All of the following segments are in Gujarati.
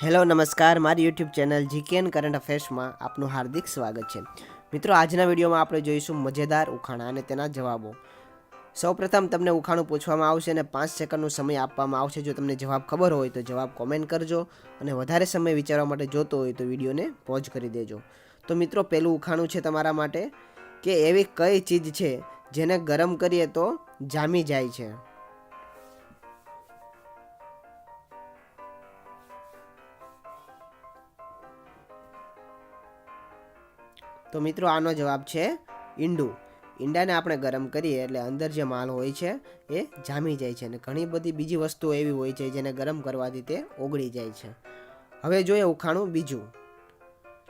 હેલો નમસ્કાર, મારી YouTube channel GK and current અફેર્સમાં આપનું હાર્દિક સ્વાગત છે. મિત્રો, આજના વિડીયોમાં આપણે જોઈશું મજેદાર ઉખાણા અને તેના જવાબો. સૌપ્રથમ તમને ઉખાણું પૂછવામાં આવશે અને 5 સેકન્ડનો સમય આપવામાં આવશે. જો તમને જવાબ ખબર હોય તો જવાબ કોમેન્ટ કરજો અને વધારે સમય વિચારવા માટે જોતો હોય તો વિડીયોને પોઝ કરી દેજો. તો મિત્રો, પહેલું ઉખાણું છે તમારા માટે કે એવી કઈ ચીજ છે જેને ગરમ કરીએ તો જામી જાય છે. તો મિત્રો, આનો જવાબ છે ઈંડું. ઈંડાને આપણે ગરમ કરીએ એટલે અંદર જે માલ હોય છે એ જામી જાય છે અને ઘણી બધી બીજી વસ્તુઓ એવી હોય છે જેને ગરમ કરવાથી તે ઓગળી જાય છે. હવે જોઈએ ઉખાણું બીજું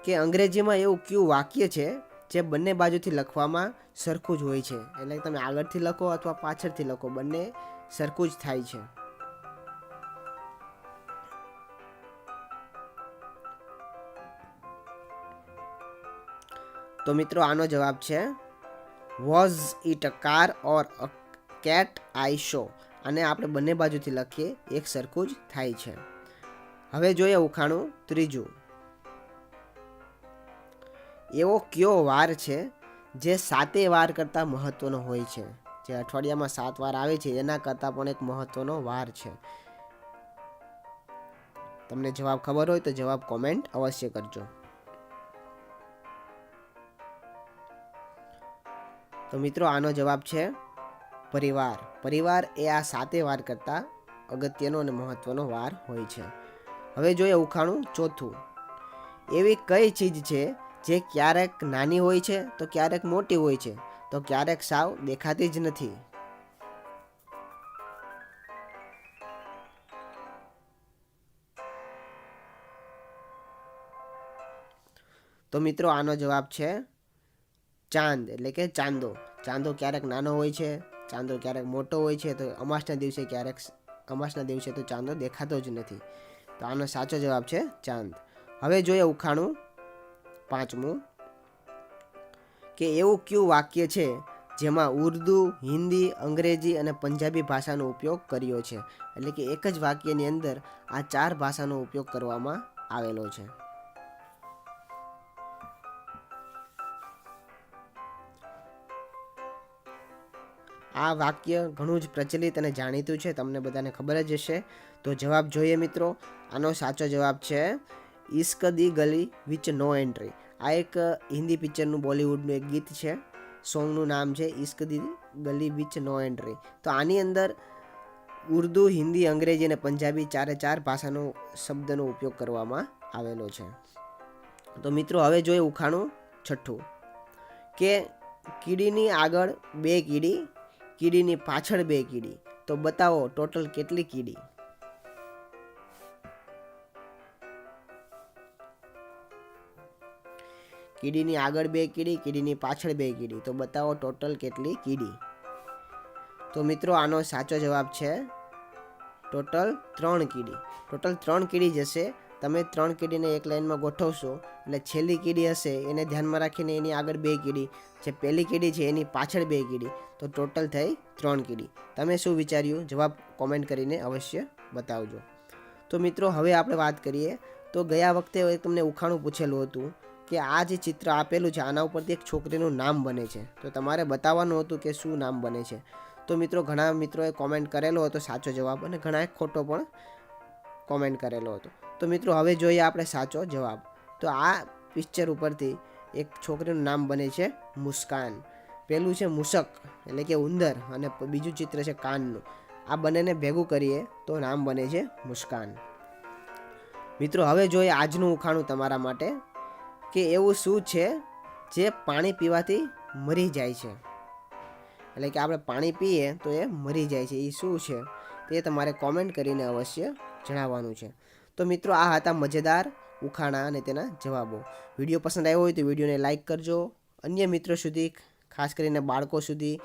કે અંગ્રેજીમાં એવું કયું વાક્ય છે જે બંને બાજુથી લખવામાં સરખું જ હોય છે. એટલે તમે આગળથી લખો અથવા પાછળથી લખો, બંને સરખું જ થાય છે. તો મિત્રો, આનો જવાબ છે was it a car or a cat I show. અને આપણે બંને બાજુથી લખીએ એક સરખું જ થાય છે. હવે જોઈએ ઉખાણું ત્રીજું. એવો કયો વાર છે જે 7 વાર કરતાં મહત્વનો હોય છે. જે અઠવાડિયામાં 7 વાર આવે છે એના કરતાં પણ એક મહત્વનો વાર છે. તમને જવાબ ખબર હોય તો જવાબ કોમેન્ટ અવશ્ય કરજો. તો મિત્રો, આનો જવાબ છે પરિવાર. પરિવાર એ આ 7 વાર કરતાં અગત્યનો અને મહત્વનો વાર હોય છે. હવે જોઈએ ઉખાણું ચોથું. એવી કઈ ચીજ છે જે ક્યારેક નાની હોય છે તો ક્યારેક મોટી હોય છે તો ક્યારેક સાવ દેખાતી જ નથી. તો મિત્રો, આનો જવાબ છે ચાંદ, એટલે કે ચાંદો. ચાંદો ક્યારેક નાનો હોય છે, ચાંદો ક્યારેક મોટો હોય છે. તો અમાસના દિવસે તો ચાંદો દેખાતો જ નથી. તો આનો સાચો જવાબ છે ચાંદ. હવે જોઈએ ઉખાણું પાંચમું કે એવું કયું વાક્ય છે જેમાં ઉર્દુ, હિન્દી, અંગ્રેજી અને પંજાબી ભાષાનો ઉપયોગ કર્યો છે. એટલે કે એક જ વાક્યની અંદર આ 4 ભાષાનો ઉપયોગ કરવામાં આવેલો છે. આ વાક્ય ઘણું જ પ્રચલિત અને જાણીતું છે, તમને બધાને ખબર જ હશે. તો જવાબ જોઈએ મિત્રો. આનો સાચો જવાબ છે ઇશ્ક દી ગલી વિચ નો એન્ટ્રી. આ એક હિન્દી પિક્ચરનું, બોલિવૂડનું એક ગીત છે. સોંગનું નામ છે ઇશ્ક દી ગલી વિચ નો એન્ટ્રી. તો આની અંદર ઉર્દુ, હિન્દી, અંગ્રેજી અને પંજાબી 4 ભાષાનો શબ્દનો ઉપયોગ કરવામાં આવેલો છે. તો મિત્રો, હવે જોઈએ ઉખાણું છઠ્ઠું કે કીડીની આગળ 2 કીડી, કીડીની પાછળ 2 કીડી, તો બતાવો ટોટલ કેટલી કીડી. કીડીની આગળ 2 કીડી, કીડીની પાછળ 2 કીડી, તો બતાવો ટોટલ કેટલી કીડી. તો મિત્રો, આનો સાચો જવાબ છે ટોટલ 3 કીડી. ટોટલ 3 કીડી જશે. તમે 3 કીડીને એક લાઈનમાં ગોઠવશો એટલે છેલ્લી કીડી હશે એને ધ્યાનમાં રાખીને એની આગળ 2 કીડી, જે પહેલી કીડી છે એની પાછળ 2 કીડી, તો ટોટલ થઈ 3 કીડી. તમે શું વિચાર્યું? જવાબ કોમેન્ટ કરીને અવશ્ય બતાવજો. તો મિત્રો, હવે આપણે વાત કરીએ તો ગયા વખતે તમને ઉખાણું પૂછેલું હતું કે આ જે ચિત્ર આપેલું છે આના ઉપરથી એક છોકરીનું નામ બને છે. તો તમારે બતાવવાનું હતું કે શું નામ બને છે. તો મિત્રો, ઘણા મિત્રોએ કોમેન્ટ કરેલો હતો સાચો જવાબ અને ઘણાએ ખોટો પણ કોમેન્ટ કરેલો હતો. તો મિત્રો, હવે જોઈએ આપણે સાચો જવાબ. તો આ પિક્ચર ઉપરથી એક છોકરીનું નામ બને છે મુસ્કાન. પહેલું છે મૂષક, એટલે કે ઉંદર, અને બીજું ચિત્ર છે કાનનું. આ બંનેને ભેગું કરીએ તો નામ બને છે મુસ્કાન. મિત્રો, હવે જોઈએ આજનું ઉખાણું તમારા માટે કે એવું શું છે જે પાણી પીવાથી મરી જાય છે. એટલે કે આપણે પાણી પીએ તો એ મરી જાય છે. એ શું છે તે તમારે કોમેન્ટ કરીને અવશ્ય જણાવવાનું છે. તો મિત્રો, આ હતા મજેદાર ઉખાણા અને તેના જવાબો. વિડીયો પસંદ આવ્યો હોય તો વિડીયોને લાઇક કરજો. અન્ય મિત્રો સુધી, ખાસ કરીને બાળકો સુધી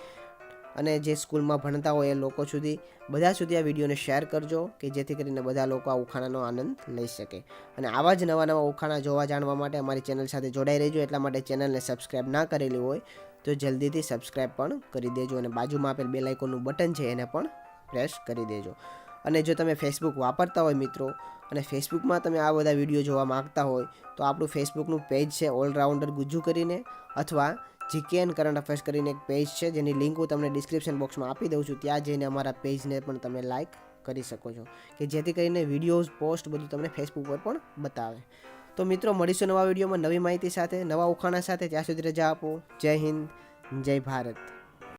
અને જે સ્કૂલમાં ભણતા હોય એ લોકો સુધી, બધા સુધી આ વિડીયોને શેર કરજો કે જેથી કરીને બધા લોકો આ ઉખાણાનો આનંદ લઈ શકે. અને આવા જ નવા નવા ઉખાણા જોવા જાણવા માટે અમારી ચેનલ સાથે જોડાઈ રહેજો. એટલા માટે ચેનલને સબસ્ક્રાઈબ ના કરેલી હોય તો જલ્દીથી સબસ્ક્રાઈબ પણ કરી દેજો અને બાજુમાં આપેલ બેલ આઇકોનનું બટન છે એને પણ પ્રેસ કરી દેજો. અને જો તમે ફેસબુક વાપરતા હોય મિત્રો અને ફેસબુકમાં તમે આ બધા વિડીયો જોવા માગતા હોય તો આપણું ફેસબુકનું પેજ છે ઓલરાઉન્ડર ગુજ્જુ કરીને, અથવા જીકે એન્ડ કરંટ અફેર્સ કરીને એક પેજ છે જેની લિંક હું તમને ડિસ્ક્રિપ્શન બોક્સમાં આપી દઉં છું. ત્યાં જઈને અમારા પેજને પણ તમે લાઇક કરી શકો છો, કે જેથી કરીને વિડીયોઝ પોસ્ટ બધું તમને ફેસબુક પર પણ બતાવે. તો મિત્રો મળીશું નવા વિડીયોમાં નવી માહિતી સાથે, નવા ઉખાણા સાથે. ત્યાં સુધી રજા આપો. જય હિન્દ, જય ભારત.